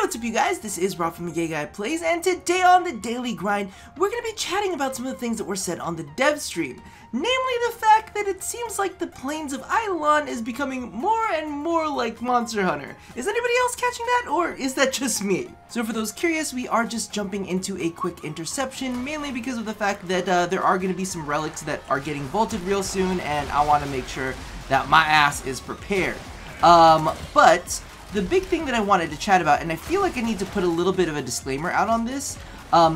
What's up, you guys? This is Rob from The Gay Guy Plays, and today on The Daily Grind, we're going to be chatting about some of the things that were said on the dev stream. Namely, the fact that it seems like the plains of Eidolon is becoming more and more like Monster Hunter. Is anybody else catching that, or is that just me? So for those curious, we are just jumping into a quick interception, mainly because of the fact that there are going to be some relics that are getting vaulted real soon, and I want to make sure that my ass is prepared. But the big thing that I wanted to chat about, and I feel like I need to put a little bit of a disclaimer out on this,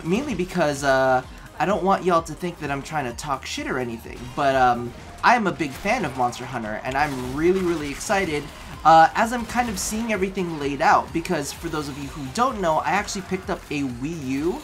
mainly because I don't want y'all to think that I'm trying to talk shit or anything, but I am a big fan of Monster Hunter, and I'm really excited as I'm kind of seeing everything laid out, because for those of you who don't know, I actually picked up a Wii U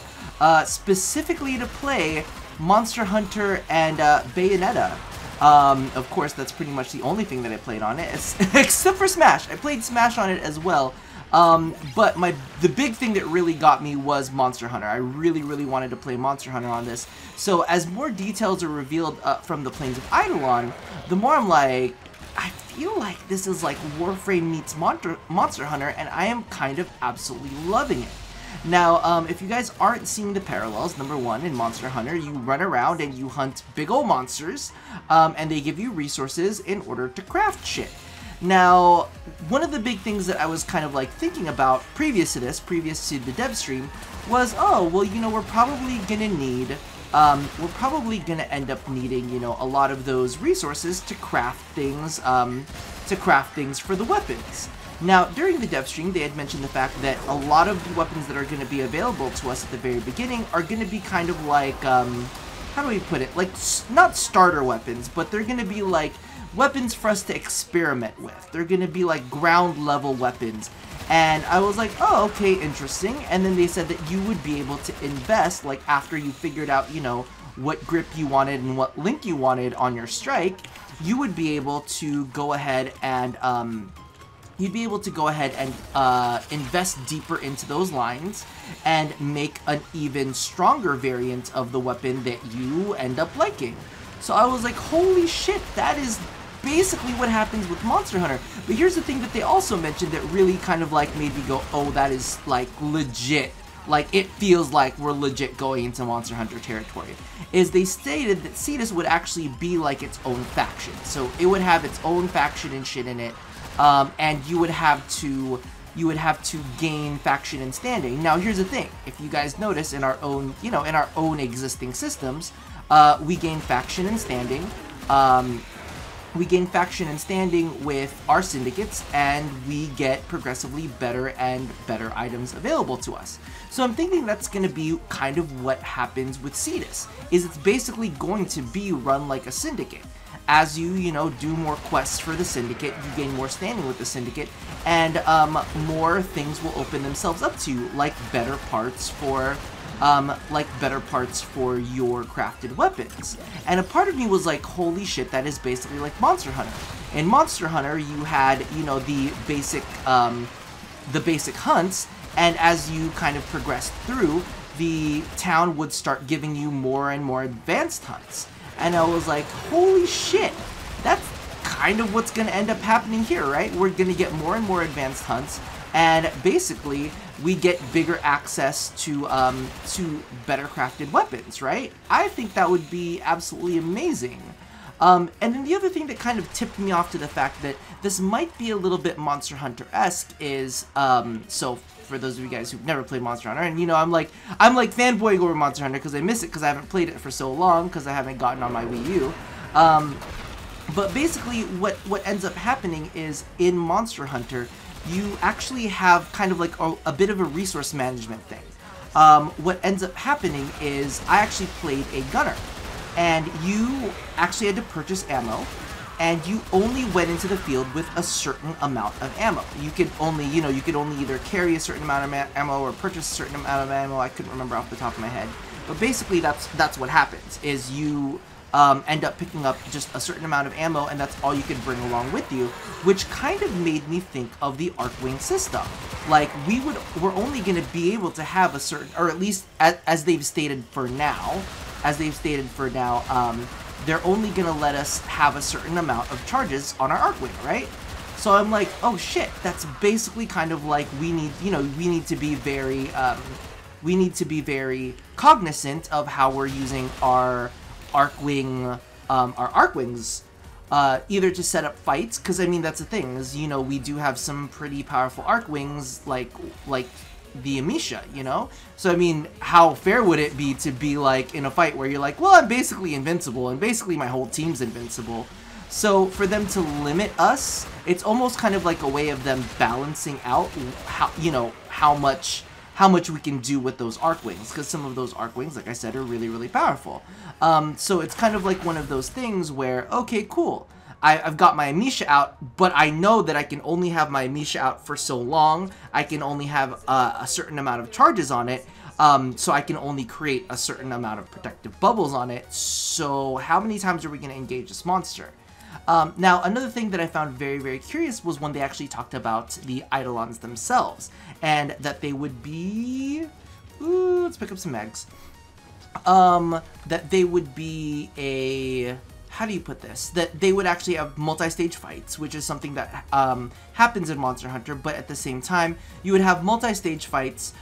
specifically to play Monster Hunter and Bayonetta. Of course, that's pretty much the only thing that I played on it, except for Smash. I played Smash on it as well, but the big thing that really got me was Monster Hunter. I really wanted to play Monster Hunter on this. So as more details are revealed from the plains of Eidolon, the more I'm like, I feel like this is like Warframe meets Monster Hunter, and I am kind of absolutely loving it. Now, if you guys aren't seeing the parallels, number one, in Monster Hunter, you run around and you hunt big ol' monsters, and they give you resources in order to craft shit. Now, one of the big things that I was kind of like thinking about previous to the dev stream, was, oh, well, you know, we're probably gonna end up needing, you know, a lot of those resources to craft things for the weapons. Now, during the dev stream, they had mentioned the fact that a lot of the weapons that are going to be available to us at the very beginning are going to be kind of like, how do we put it? Like, not starter weapons, but they're going to be like weapons for us to experiment with. They're going to be like ground level weapons. And I was like, oh, okay, interesting. And then they said that you would be able to invest, like, after you figured out, you know, what grip you wanted and what link you wanted on your strike, you would be able to go ahead and, invest deeper into those lines and make an even stronger variant of the weapon that you end up liking. So I was like, holy shit, that is basically what happens with Monster Hunter. But here's the thing that they also mentioned that really kind of like made me go, oh, that is like legit. Like, it feels like we're legit going into Monster Hunter territory. Is they stated that Cetus would actually be like its own faction. So it would have its own faction and shit in it. And you would have to gain faction and standing. Now, here's the thing: if you guys notice, in our own, you know, in our own existing systems, we gain faction and standing. We gain faction and standing with our syndicates, and we get progressively better and better items available to us. So I'm thinking that's going to be kind of what happens with Cetus. Is it's basically going to be run like a syndicate. As you know, do more quests for the Syndicate, you gain more standing with the Syndicate, and more things will open themselves up to you, like better parts for your crafted weapons. And a part of me was like, holy shit, that is basically like Monster Hunter. In Monster Hunter, you had, you know, the basic hunts, and as you kind of progressed through, the town would start giving you more and more advanced hunts. And I was like, holy shit, that's kind of what's going to end up happening here, right? We're going to get more and more advanced hunts, and basically, we get bigger access to better crafted weapons, right? I think that would be absolutely amazing. And then the other thing that kind of tipped me off to the fact that this might be a little bit Monster Hunter-esque is, so for those of you guys who've never played Monster Hunter, and you know, I'm like fanboying over Monster Hunter because I miss it because I haven't played it for so long because I haven't gotten on my Wii U. But basically, what ends up happening is in Monster Hunter, you actually have kind of like a bit of a resource management thing. What ends up happening is I actually played a gunner, and you actually had to purchase ammo. And you only went into the field with a certain amount of ammo. You could only, you know, you could only either carry a certain amount of ammo or purchase a certain amount of ammo. I couldn't remember off the top of my head. But basically, that's what happens, is you end up picking up just a certain amount of ammo, and that's all you could bring along with you, which kind of made me think of the Arcwing system. Like, we're only going to be able to have a certain, or at least as they've stated for now, they're only going to let us have a certain amount of charges on our Arcwing, right? So I'm like, oh shit, that's basically kind of like we need, you know, we need to be very cognizant of how we're using our Arcwings, either to set up fights, because I mean that's the thing is, you know, we do have some pretty powerful Arcwings like the Amisha, you know? So I mean, how fair would it be to be like in a fight where you're like, well, I'm basically invincible and basically my whole team's invincible. So for them to limit us, it's almost kind of like a way of them balancing out how, you know, how much we can do with those Arcwings, because some of those Arcwings, like I said, are really, really powerful. So it's kind of like one of those things where, okay, cool, I've got my Amisha out, but I know that I can only have my Amisha out for so long. I can only have a certain amount of charges on it, so I can only create a certain amount of protective bubbles on it. So how many times are we going to engage this monster? Now, another thing that I found very, very curious was when they actually talked about the Eidolons themselves, and that they would be... Ooh, let's pick up some eggs. That they would be a... How do you put this? That they would actually have multi-stage fights, which is something that happens in Monster Hunter, but at the same time, you would have multi-stage fights,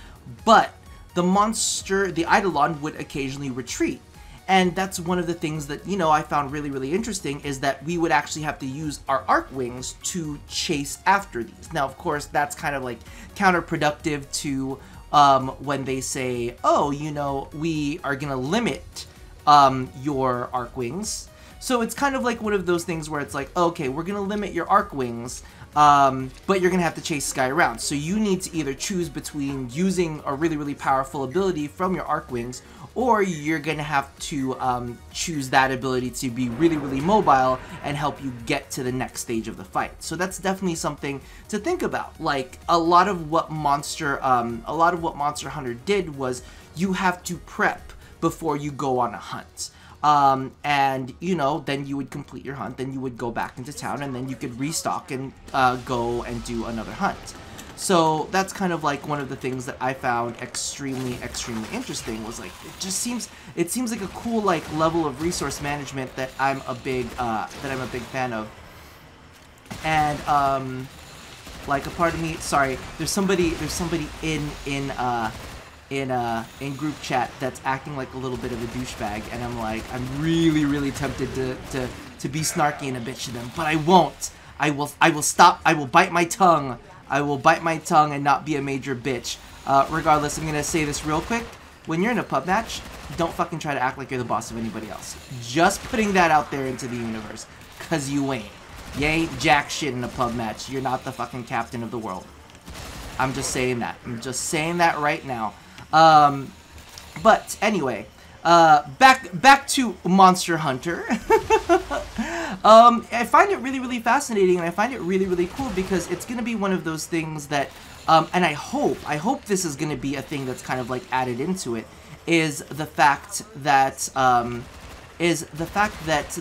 but the monster, the Eidolon, would occasionally retreat. And that's one of the things that, you know, I found really, really interesting, is that we would actually have to use our Arcwings to chase after these. Now, of course, that's kind of like counterproductive to when they say, oh, you know, we are going to limit your Arcwings. So it's kind of like one of those things where it's like, okay, we're going to limit your Arcwings, but you're going to have to chase Sky around. So you need to either choose between using a really, really powerful ability from your Arcwings, or you're going to have to choose that ability to be really, really mobile and help you get to the next stage of the fight. So that's definitely something to think about. Like, a lot of what Monster Hunter did was you have to prep before you go on a hunt. And, you know, then you would complete your hunt, then you would go back into town, and then you could restock and go and do another hunt. So that's kind of like one of the things that I found extremely, extremely interesting, was like, it seems like a cool like level of resource management that I'm a big fan of. And like, a part of me, sorry, there's somebody in group chat that's acting like a little bit of a douchebag, and I'm like, I'm really, really tempted to be snarky and a bitch to them, but I won't. I will stop. I will bite my tongue. I will bite my tongue and not be a major bitch. Regardless, I'm gonna say this real quick. When you're in a pub match, don't fucking try to act like you're the boss of anybody else. Just putting that out there into the universe, cause you ain't. You ain't jack shit in a pub match. You're not the fucking captain of the world. I'm just saying that. I'm just saying that right now. But anyway, back to Monster Hunter. I find it really, really fascinating, and I find it really, really cool, because it's going to be one of those things that, and I hope this is going to be a thing that's kind of like added into it, is the fact that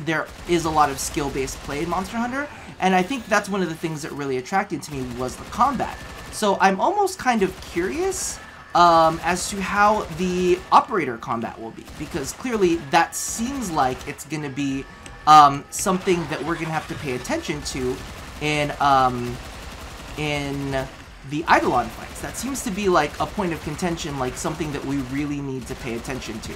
there is a lot of skill-based play in Monster Hunter, and I think that's one of the things that really attracted to me was the combat. So I'm almost kind of curious as to how the operator combat will be, because clearly that seems like it's going to be something that we're going to have to pay attention to in the Eidolon fights. That seems to be like a point of contention, like something that we really need to pay attention to.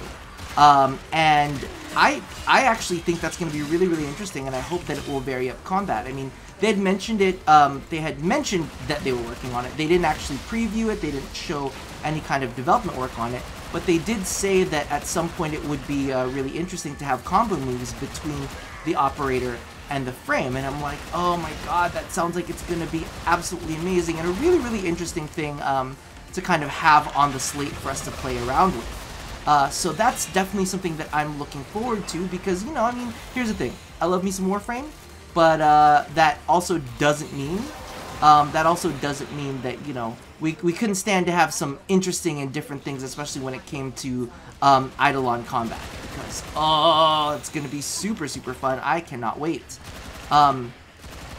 And I actually think that's going to be really, really interesting, and I hope that it will vary up combat. I mean, they had mentioned it, they had mentioned that they were working on it. They didn't actually preview it, they didn't show any kind of development work on it, but they did say that at some point it would be really interesting to have combo moves between the operator and the frame, and I'm like, oh my god, that sounds like it's going to be absolutely amazing, and a really, really interesting thing to kind of have on the slate for us to play around with. So that's definitely something that I'm looking forward to, because, you know, I mean, here's the thing, I love me some Warframe, but that also doesn't mean that, you know, we couldn't stand to have some interesting and different things, especially when it came to Eidolon combat, because, oh, it's going to be super, super fun. I cannot wait.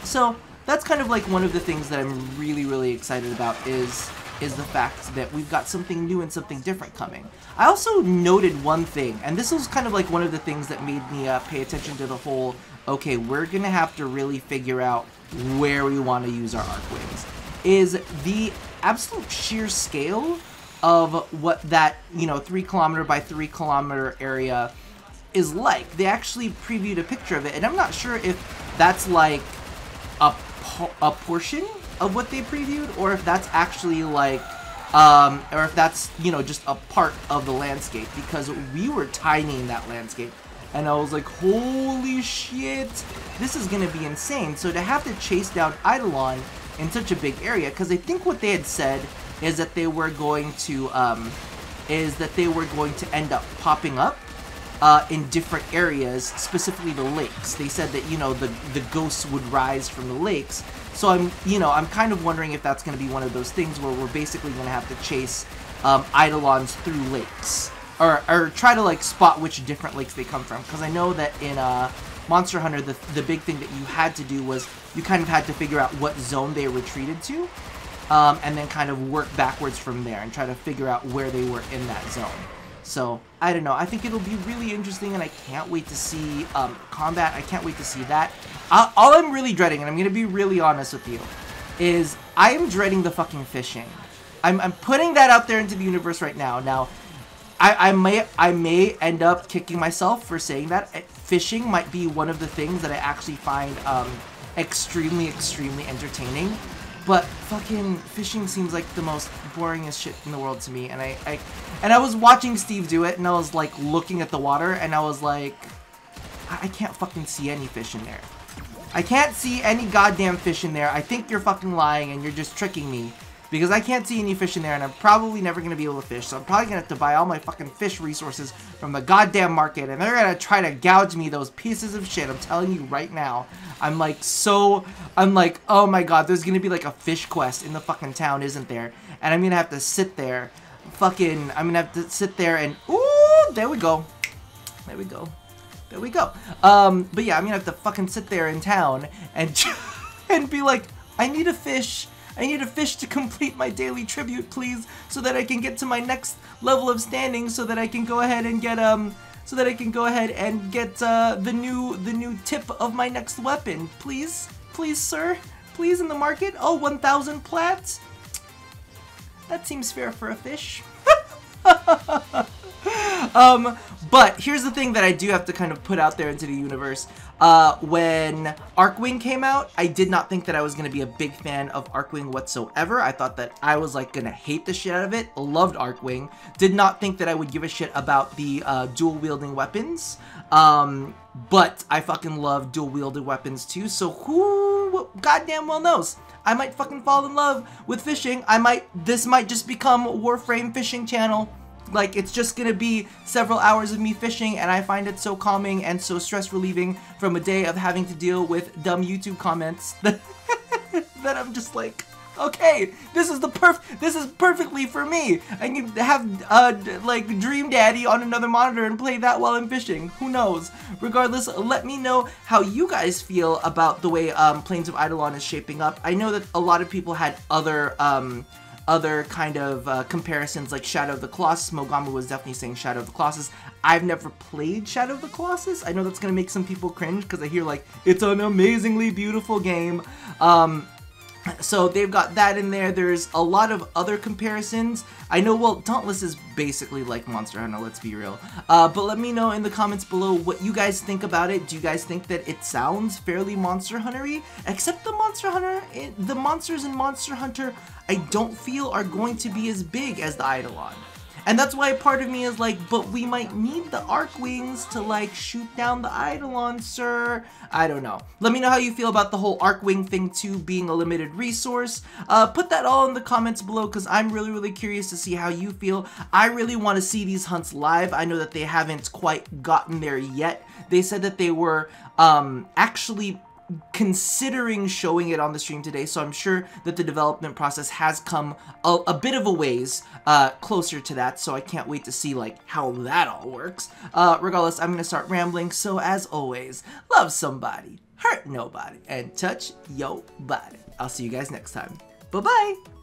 So that's kind of like one of the things that I'm really, really excited about is the fact that we've got something new and something different coming. I also noted one thing, and this was kind of like one of the things that made me pay attention to the whole okay, we're gonna have to really figure out where we want to use our arc wings, is the absolute sheer scale of what that, you know, 3 kilometer by 3 kilometer area is like. They actually previewed a picture of it, and I'm not sure if that's like a portion of what they previewed, or if that's actually like or if that's, you know, just a part of the landscape, because we were tiny in that landscape, and I was like, holy shit, this is gonna be insane. So to have to chase down Eidolon in such a big area, because I think what they had said is that they were going to end up popping up in different areas, specifically the lakes. They said that, you know, the ghosts would rise from the lakes. So I'm kind of wondering if that's going to be one of those things where we're basically going to have to chase Eidolons through lakes, or try to like spot which different lakes they come from. Because I know that in Monster Hunter, the big thing that you had to do was you kind of had to figure out what zone they retreated to, and then kind of work backwards from there and try to figure out where they were in that zone. So, I don't know. I think it'll be really interesting, and I can't wait to see combat. I can't wait to see that. All I'm really dreading, and I'm going to be really honest with you, is I am dreading the fucking fishing. I'm putting that out there into the universe right now. Now, I may end up kicking myself for saying that. Fishing might be one of the things that I actually find extremely, extremely entertaining. But fucking fishing seems like the most boringest shit in the world to me, and I was watching Steve do it, and I was like looking at the water, and I was like, I can't fucking see any fish in there. I can't see any goddamn fish in there. I think you're fucking lying, and you're just tricking me, because I can't see any fish in there, and I'm probably never gonna be able to fish. So I'm probably gonna have to buy all my fucking fish resources from the goddamn market, and they're gonna try to gouge me those pieces of shit. I'm telling you right now. I'm like, oh my god, there's gonna be like a fish quest in the fucking town, isn't there? And I'm gonna have to sit there, I'm gonna have to sit there and, ooh, there we go. There we go. There we go. But yeah, I'm gonna have to fucking sit there in town and, and be like, I need a fish. I need a fish to complete my daily tribute, please, so that I can get to my next level of standing, so that I can go ahead and get, the new tip of my next weapon. Please, please, sir, please, in the market. Oh, 1,000 plats. That seems fair for a fish. But here's the thing that I do have to kind of put out there into the universe. When Arcwing came out, I did not think that I was going to be a big fan of Arcwing whatsoever. I thought that I was like going to hate the shit out of it. Loved Arcwing. Did not think that I would give a shit about the dual wielding weapons. But I fucking love dual wielded weapons too. So who goddamn well knows? I might fucking fall in love with fishing. This might just become Warframe fishing channel. Like, it's just gonna be several hours of me fishing, and I find it so calming and so stress relieving from a day of having to deal with dumb YouTube comments that, that I'm just like, okay, this is perfectly for me. I can have like Dream Daddy on another monitor and play that while I'm fishing. Who knows? Regardless, let me know how you guys feel about the way Plains of Eidolon is shaping up. I know that a lot of people had other kind of comparisons, like Shadow of the Colossus. Mogami was definitely saying Shadow of the Colossus. I've never played Shadow of the Colossus. I know that's gonna make some people cringe because I hear like it's an amazingly beautiful game. So they've got that in there. There's a lot of other comparisons. I know, well, Dauntless is basically like Monster Hunter, let's be real. But let me know in the comments below what you guys think about it. Do you guys think that it sounds fairly Monster Hunter-y? Except the the monsters in Monster Hunter, I don't feel are going to be as big as the Eidolon. And that's why part of me is like, but we might need the arc wings to like shoot down the Eidolon, sir. I don't know. Let me know how you feel about the whole arc wing thing too being a limited resource. Put that all in the comments below because I'm really, really curious to see how you feel. I really want to see these hunts live. I know that they haven't quite gotten there yet. They said that they were actually considering showing it on the stream today, so I'm sure that the development process has come a bit of a ways closer to that, so I can't wait to see like how that all works. Regardless, I'm gonna start rambling, so as always, love somebody, hurt nobody, and touch your body. I'll see you guys next time. Bye-bye!